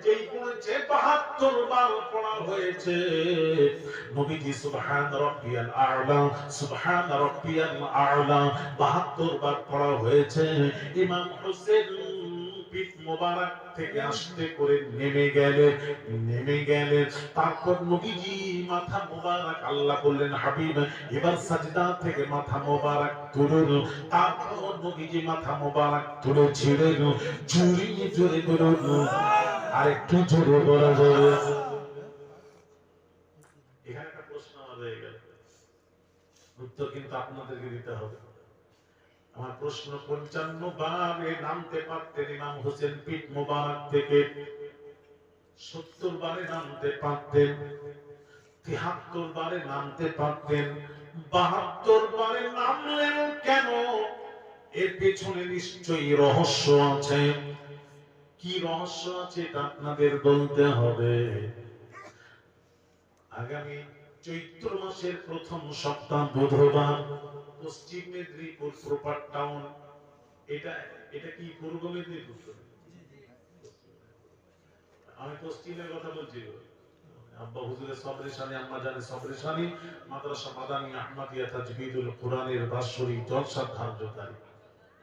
যেই পড়েছে 72 বার পড়া হয়েছে। নবীজি সুবহান রাব্বিয়াল আ'লা, সুবহান রাব্বিয়াল আ'লা 72 বার পড়া হয়েছে। ইমাম হোসেন পিঠ মোবারক থেকে আস্তে করে নেমে গেলেন, নেমে গেলেন। তারপর নবীজি মাথা মোবারক, আল্লাহ বললেন, হাবিব এবার সাজদা থেকে মাথা মোবারক তুলুন। তারপর নবীজি মাথা মোবারক তুলেছিলেন। জোরে জোরে বলুন, আর একটু জোরে বলা যাবে? এখানে একটা প্রশ্ন আমার রয়ে গেল, উত্তর কিন্তু আপনাদেরকে দিতে হবে। আমার প্রশ্ন, 55 বারে নামতে পারতেন ইমাম হোসেন পীর মোবারক থেকে, 70 বারে নামতে পারতেন, 73 বারে নামতে পারতেন, 72 বারে নামলেন কেন? এর পেছনে নিশ্চয়ই রহস্য আছে। কি রহস্য আছে এটা আপনাদের বলতে হবে। আগামী চৈত্র মাসের প্রথম সপ্তাহ বুধবার পশ্চিম মেদিনীপুর প্রপার টাউন, এটা এটা কি পূর্ব মেদিনীপুর? আমি পশ্চিমের কথা বলছি। আব্বা হুজুরের সবরেশানি, আম্মা জানে সবরেশানি, মাদ্রাসা মাদানী আহমদিয়া তাজবিদুল কোরআনের বাৎসরি জলসা ধার্যকারী।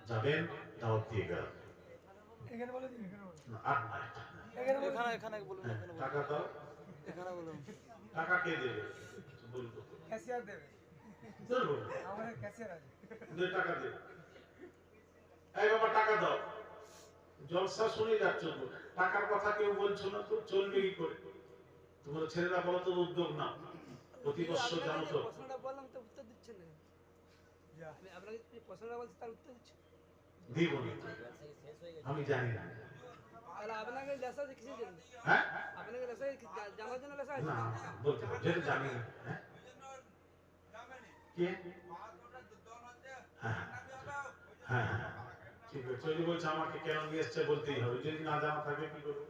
যাবেন, দাওয়াত দিয়ে গেলাম। এখানে বলে দিন, এখানে বলে দিন। আর না, এখানে বলুন, টাকা দাও। এখানে বলুন। টাকা কে দেবে? বলবো ক্যাশিয়ার দেবে। বলবো আমাদের ক্যাশিয়ার আছে। টাকা দেবে। এই বাবা টাকা দাও। জলসা শুনে যাচ্ছ তো, টাকার কথা কেউ বলছো না, তো চলবে কি করে? তোমরা ছেলেরা বলো তো, উদ্যোগ না প্রতি বছর জানো তো। প্রশ্নটা বললাম তো উত্তর দিচ্ছেন না। আমি আপনাকে যে প্রশ্নটা বলছি তার উত্তর দিচ্ছি। দিব না, আমি জানি না। তাহলে আপনাকে লেসা কিসের জন্য? হ্যাঁ, আপনাকে লেসা জানার জন্য লেসা আছে? না বলতে হবে, যেটা জানি না। হ্যাঁ কে? হ্যাঁ হ্যাঁ হ্যাঁ, ঠিক আছে। যদি বলছে আমাকে কেন নিয়ে এসছে বলতেই হবে, যদি না জানা থাকে কি করবো?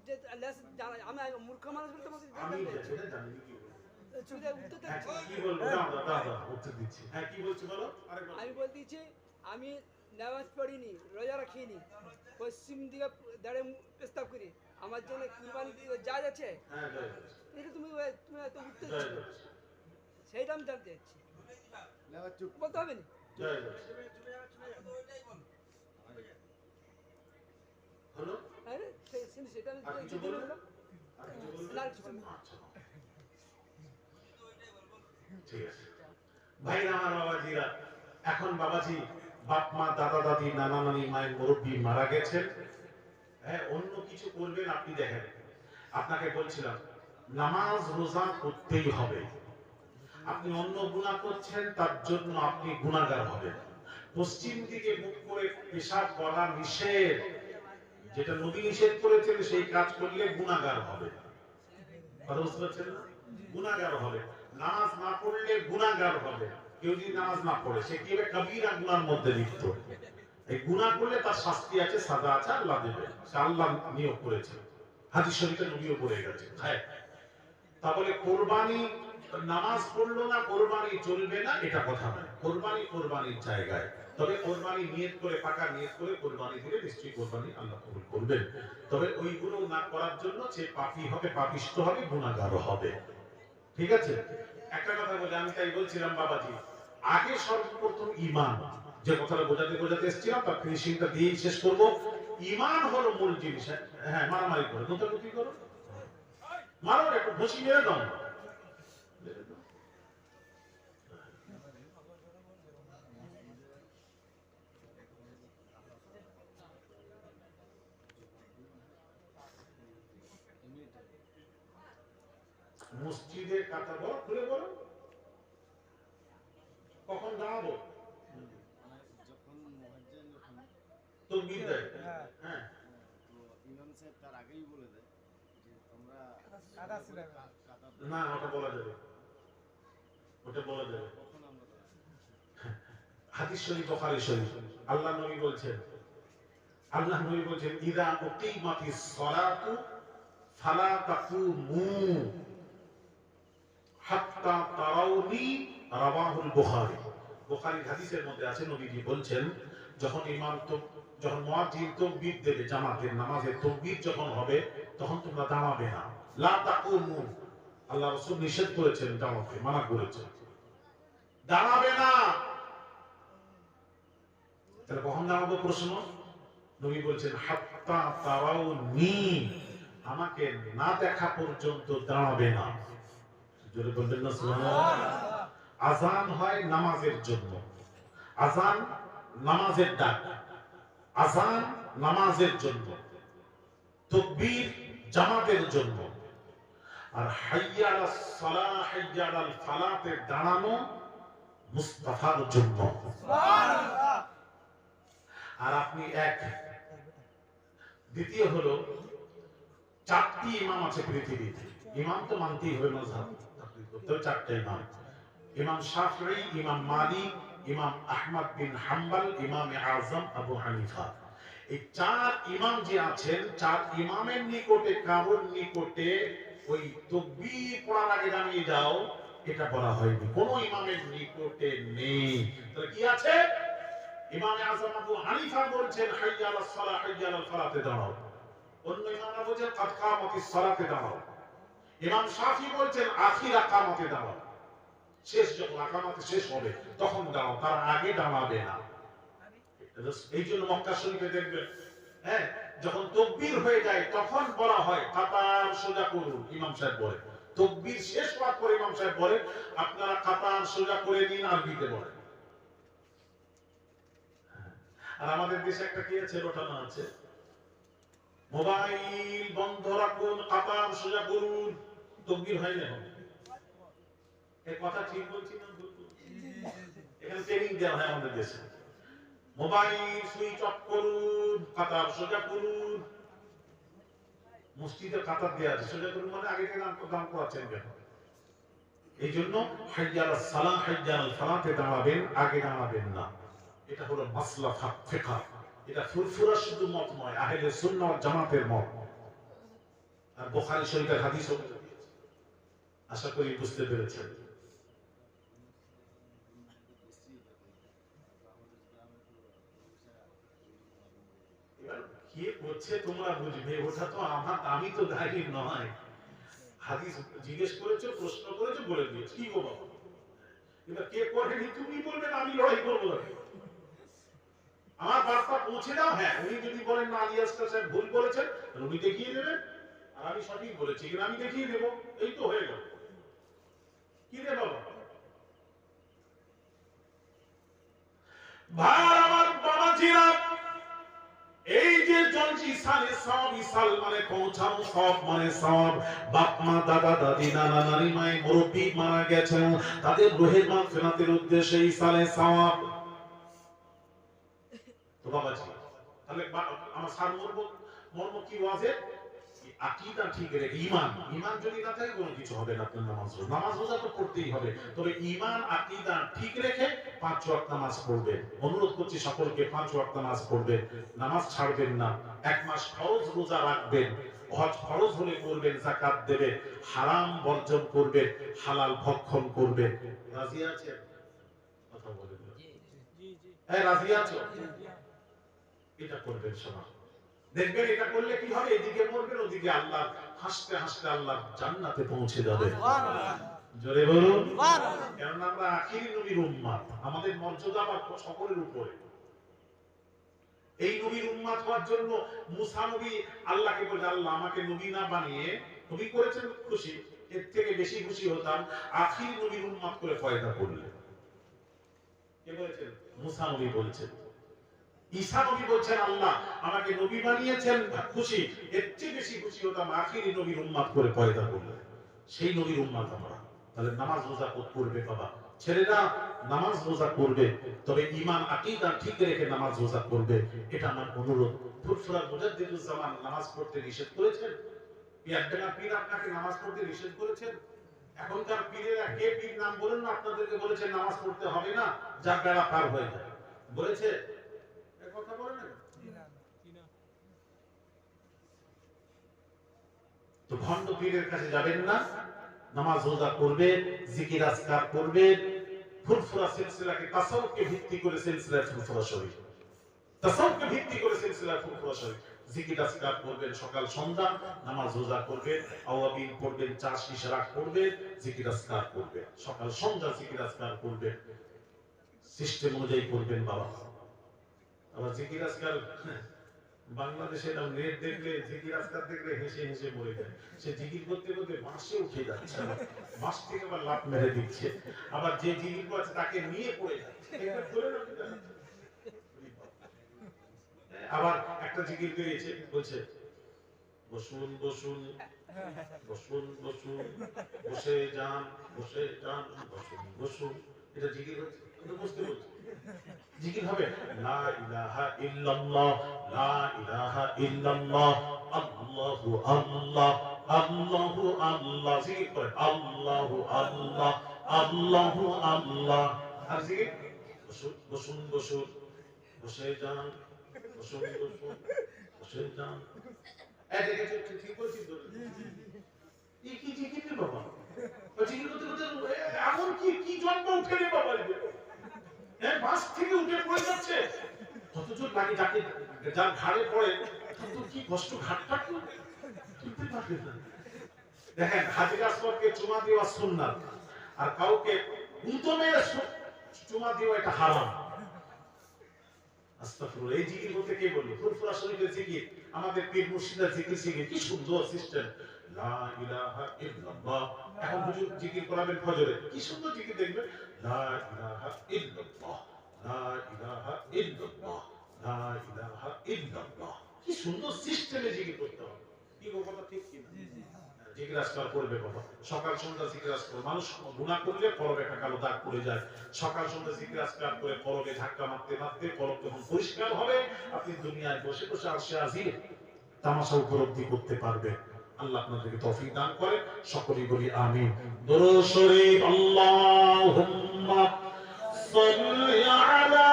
যে লেসা জানা, আমি মূর্খ মানুষ বলতে আমাকে আমি যেটা জানি কি বলবো। চুলে উত্তর হ্যাঁ, দিচ্ছি। কি বলবো? দাও দাও দাও দাও, উত্তর দিচ্ছি। হ্যাঁ কি বলছো বলো? আমি বলতে দিচ্ছি, আমি নামাজ পড়িনি, রোজা রাখিনি, পশ্চিম দিকে দাঁড়ে প্রস্তাব করি, আমার জন্য কুরবানি যা যাচ্ছে, হ্যাঁ জয় জয়, এটা তুমি তুমি এত উত্তর জয় দিচ্ছ, জয়, সেইটা আমি জানতে চাচ্ছি। বলতে হবে না? জয় জয়। হলো? আরে সেটা আমি আর কিছু বললাম। বলবো? আর কিছু বলবো? না, আর কিছু বলবো না। আচ্ছা, ঠিক আছে। ভাইরা আমার, বাবাজিরা, এখন বাবাজি, বাপ মা, দাদা দাদি, নানা নানি, মায়ের মুরব্বী মারা গেছেন। হ্যাঁ, অন্য কিছু করবেন আপনি দেখেন। আপনাকে বলছিলাম নামাজ রোজা করতেই হবে। আপনি অন্য গুনাহ করছেন, তার জন্য আপনি গুনাহগার হবেন। পশ্চিম দিকে মুখ করে পেশাব করা নিষেধ, যেটা নবী নিষেধ করেছেন সেই কাজ করলে গুনাহগার হবে। কথা বুঝতে পারছেন না? গুনাহগার হবে। নামাজ না পড়লে গুনাহগার হবে। কেউ যদি নামাজ না পড়ে সে কি হবে? কবিরা গুনার মধ্যে লিপ্ত। এই গুনাহ করলে তার শাস্তি আছে, সাজা আছে, আল্লাহ দেবে। সে আল্লাহ নিয়োগ করেছে, হাদিস শরীফে নবীও বলে গেছে। হ্যাঁ, তাহলে কোরবানি, নামাজ পড়লো না কোরবানি চলবে না এটা কথা নয়। কোরবানি কোরবানির জায়গায়, তবে কোরবানি নিয়ত করে, পাকা নিয়ত করে কোরবানি দিলে নিশ্চয়ই কোরবানি আল্লাহ কবুল করবেন। তবে ওইগুলো না করার জন্য সে পাপী হবে, পাপিষ্ট হবে, গুনাহগার হবে। ঠিক আছে? একটা কথা বলি, আমি তাই বলছিলাম বাবাজি, আগে সর্বপ্রথম ঈমান, যে কথাটা বোঝাতে বোঝাতে এসেছিলাম তার ফিনিশিংটা দিয়েই শেষ করব। ঈমান হলো মূল জিনিস। হ্যাঁ, মারামারি করো, নোটানুটি করো, মারো, একটু ঘুষি মেরে দাও। মসজিদের কাতা বলো, খুলে বলো, কখন দাঁড়াবো? যখন মুয়াজ্জিন তাকবীর দেয়। হ্যাঁ, তো ইমাম সাহেব তার আগেই বলে দেয় যে তোমরা না ওটা বলা যাবে, ওটা বলা যাবে। কখন আমরা হাদিস শরীফ, বুখারী শরীফ, আল্লাহ নবী বলছেন, আল্লাহ নবী বলছেন, ইদা উকিমাতিস সালাতু ফালা তাকুমু হাত্তা তারাউনি, রাওয়াহুল বুখারী। বুখারীর হাদিসের মধ্যে আছে, নবীজি বলছেন, যখন ইমাম তো, যখন মুয়াজ্জিন তাকবীর দেবে, জামাতের নামাজের তাকবীর যখন হবে, তখন তোমরা দাঁড়াবে না। লা তাকুমু, আল্লাহ রাসূল নিষেধ করেছেন, দাঁড়াতে মানা করেছেন, দাঁড়াবে না। তাহলে কখন দাঁড়াবো? প্রশ্ন। নবী বলছেন হাত্তা তারাউনি, আমাকে না দেখা পর্যন্ত দাঁড়াবে না। জোরে বলবেন না সুবহানাল্লাহ। আযান হয় নামাজের জন্য, আযান নামাজের ডাক, আযান নামাজের জন্য। তাকবীর জামাতের জন্য, আর হাইয়া আলাস সালাহ হাইয়া আলাল ফালাতে দাঁড়ানো মুস্তাফার জন্য। আর আপনি এক। দ্বিতীয় হলো, চারটি ইমাম আছে পৃথিবীতে, ইমাম তো মানতেই হবে, মাযহাব তাকলিদ করতে হবে, চারটি ইমাম, ইমাম শাফিঈ, ইমাম মালিক, ইমাম আহমদ বিন হাম্বল, ইমাম আযম আবু হানিফা। এই চার ইমাম যে আছেন, চার ইমামের নিকটে, কারোর নিকটে ওই তাকবীর পড়ার আগে দাঁড়িয়ে যাও, এটা বলা হয়নি, কোন ইমামের নিকটে নেই। তাহলে কি আছে? ইমাম আযম আবু হানিফা বলছেন হাইয়া আলাস সালাহ হাইয়া আলাল ফালাতে দাঁড়াও, অন্য ইমামরা বলছেন কাদ কামাতিস সালাতে দাঁড়াও, ইমাম শাফি বলছেন আখির আকামাতে দাঁড়াও, শেষ যখন আকামাতে শেষ হবে তখন দাঁড়াও, তার আগে দাঁড়াবে না। এই জন্য মক্কা শরীফে দেখবেন, হ্যাঁ, যখন তাকবীর হয়ে যায় তখন বলা হয় কাতার সোজা করুন, ইমাম সাহেব বলে, তাকবীর শেষ হওয়ার পর ইমাম সাহেব বলে আপনারা কাতার সোজা করে নিন, আরবিতে বলে। আর আমাদের দেশে একটা কি আছে, রটানো আছে, মোবাইল বন্ধ রাখুন, কাতার সোজা করুন, তাকবীর হয় না। এই কথা ঠিক বলছি না? এখানে ট্রেনিং দেওয়া হয় আমাদের দেশে, মোবাইল সুইচ অফ করুন, কাতার সোজা করুন। মসজিদে কাতার দেওয়া আছে, সোজা করুন মানে আগে থেকে দাম করাচ্ছেন কেন? এই জন্য হাইয়া আলাস সালাহ হাইয়া আলাল ফালাতে দাঁড়াবেন, আগে দাঁড়াবেন না। এটা হলো মাসলা ফিকহ, এটা ফুরফুরা শুধু মত নয়, আহলে সুন্নাহ ওয়াল জামাতের মত। আর বুখারী শরীফের হাদিসও বলে দিয়েছে, আশা করি বুঝতে পেরেছেন। কে করছে তোমরা বুঝবে, ওটা তো আমি তো দায়ী নয়। হাদিস জিজ্ঞেস করেছো, প্রশ্ন করেছো, বলে দিয়েছো, কি গো বাবা, এবার কে করেনি তুমি বলবেন, আমি লড়াই করবো। আমার বার্তা পৌঁছে দাও। হ্যাঁ, উনি যদি বলেন না আলী আসকার সাহেব ভুল বলেছেন, উনি দেখিয়ে দেবেন, আর আমি সঠিক বলেছি কিনা আমি দেখিয়ে দেবো, এই তো হয়ে গেল। কি রে বাবা, ভাই আমার বাবাজিরা, এই যে জলজি সালে সব ইসাল মানে পৌঁছানো, সব মানে সব, বাপ মা দাদা দাদি নানা নানি মায়ের মুরব্বি মারা গেছেন, তাদের রুহের মাগফিরাতের উদ্দেশ্যে ইসালে সওয়াব। তো বাবাজি, তাহলে আমার সার মর্ম কি ওয়াজে, আকীদা ঠিক রেখে, ঈমান যদি না থাকে কোনো কিছু হবে না। আপনার নামাজ রোজা তো পড়তেই হবে, তবে ঈমান আকীদা ঠিক রেখে 5 ওয়াক্ত নামাজ পড়বেন। অনুরোধ করছি সকলকে 5 ওয়াক্ত নামাজ পড়বেন, নামাজ ছাড়বেন না। 1 মাস ফরজ রোজা রাখবেন, হজ ফরজ হলে করবেন, যাকাত দেবেন, হারাম বর্জন করবেন, হালাল ভক্ষণ করবেন। রাজি আছেন? কথা বলেন। হ্যাঁ, রাজি আছো? এটা করবেন সবাই। দেখবেন এটা করলে কি হবে, এদিকে মরবেন, ওদিকে আল্লাহ হাসতে হাসতে আল্লাহ জান্নাতে পৌঁছে যাবে। জোরে বলুন। কারণ আমরা আখিরি নবীর উম্মত, আমাদের মর্যাদা বা সকলের উপরে। এই নবীর উম্মত হওয়ার জন্য মুসা নবী আল্লাহকে বলে, আল্লাহ আমাকে নবী না বানিয়ে, নবী করেছেন খুশি, এর থেকে বেশি খুশি হতাম আখিরি নবীর উম্মত করে পয়দা করলে। কে বলেছেন? মুসা নবী বলেছেন। ঈসা নবী বলছেন আল্লাহ আমাকে নবী বানিয়েছেন খুশি, এর চেয়ে বেশি খুশি হতাম আখিরি নবীর উম্মত করে পয়দা করলে। সেই নবীর উম্মত আমরা। তাহলে নামাজ রোজা করবে বাবা, ছেলেরা নামাজ রোজা করবে, তবে ঈমান আকীদা ঠিক রেখে নামাজ রোজা করবে, এটা আমার অনুরোধ। ফুরফুরা মুজাদ্দিদুজ্জামান নামাজ পড়তে নিষেধ করেছেন, পিয়ারডাঙ্গা পীর আপনাকে নামাজ পড়তে নিষেধ করেছেন। এখনকার পীরেরা কে পীর নাম বলেন না, আপনাদেরকে বলেছেন নামাজ পড়তে হবে না, যার বেড়া পার হয়ে যায় বলেছে। কথা বলেন না তো, ভণ্ড পীরের কাছে যাবেন না, নামাজ রোজা করবেন, জিকির আজকার করবেন। ফুরফুরা সিলসিলাকে তাসাউফকে ভিত্তি করে সিলসিলা ফুরফুরা শরীফ, তাসাউফকে ভিত্তি করে সিলসিলা ফুরফুরা শরীফ, জিকির আজকার করবেন, সকাল সন্ধ্যা নামাজ রোজা করবেন, আওয়াবিন পড়বেন, চাষ ইশরাক করবেন, জিকির আজকার করবেন, সকাল সন্ধ্যা জিকির আজকার করবেন, সিস্টেম অনুযায়ী করবেন বাবা। আবার জিকির আজকার বাংলাদেশে নেট দেখলে, জিকির আজকার দেখলে হেসে হেসে মরে যায়। সে জিকির করতে করতে বাঁশে উঠে যাচ্ছে, বাঁশ থেকে আবার লাফ মেরে দিচ্ছে, আবার যে জিকির করছে তাকে নিয়ে পড়ে যাচ্ছে। আবার একটা জিকির বেরিয়েছে, বলছে বসুন বসুন বসুন বসুন, বসে যান বসে যান, বসুন বসুন। এটা জিকির হচ্ছে, এটা বুঝতে বলছি। জিকির হবে লা ইলাহা ইল্লাল্লাহ, লা ইলাহা ইল্লাল্লাহ, আল্লাহু আল্লাহ, আল্লাহু আল্লাহ। জিকির করে আল্লাহু আল্লাহ, আল্লাহু আল্লাহ। আর জিকির বসুন বসুন বসুন, বসে যান বসুন বসুন, বসে যান। এই দেখে ঠিক বলছি তো? এই কি জিকির রে বাবা? ও জিকির করতে করতে এমন কি কি জন্ম উঠে রে বাবা? বাস থেকে উঠে পড়ে যাচ্ছে, কত জোর লাগে যাকে, যার ঘাড়ে পড়ে তো কি কষ্ট, ঘাটটা তুলতে পারবে না। দেখেন হাজির আসওয়াদকে চুমা দেওয়া সুন্নাত, আর কাউকে গুঁতো মেরে চুমা দেওয়া এটা হারাম। আস্তাগফিরুল্লাহ। এই জিকির বলতে কে বললো? ফুরফুরা শরীফের জিকির, আমাদের পীর মুর্শিদা জিকির শিখে কি সুন্দর সিস্টেম, লা ইলাহা ইল্লাল্লাহ। এখন হুজুর জিকির করাবেন ফজরে, কি সুন্দর জিকির দেখবেন, লা ইলাহা ইল্লাল্লাহ, লা ইলাহা ইল্লাল্লাহ, লা ইলাহা ইল্লাল্লাহ। কি সুন্দর সিস্টেমে জিকির করতে হবে। কি গো, কথা ঠিক কি না? জিকির আজকাল করবে বাবা, সকাল সন্ধ্যা জিকির আজকাল। মানুষ গুনাহ করলে কলবে একটা কালো দাগ পড়ে যায়, সকাল সন্ধ্যা জিকির আজকাল করে কলবে ধাক্কা মারতে মারতে কলব যখন পরিষ্কার হবে, আপনি দুনিয়ায় বসে বসে আরশে আজিম তামাশা উপলব্ধি করতে পারবে। আল্লাহ আপনাদেরকে তৌফিক দান করে। সকলেই বলি আমিন। দুরূদ শরীফ। আল্লাহুম্মা সাল্লি আলা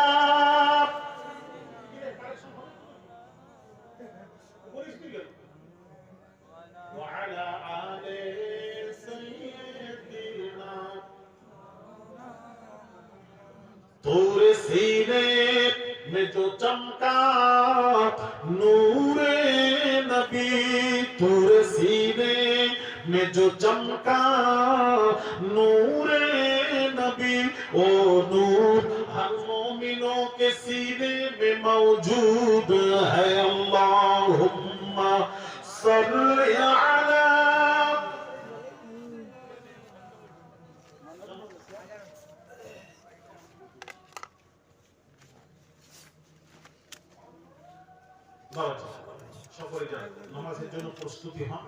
وعلى آل سيدنا तूर सीने में जो चमका नूरे नबी, तूर सीने में जो चमका नूरे नबी, ओ नूर हर मोमिनों के सीने में मौजूद है। अल्लाहुम्मा सल्ली अला সকলে যান নামাজের জন্য প্রস্তুতি হন।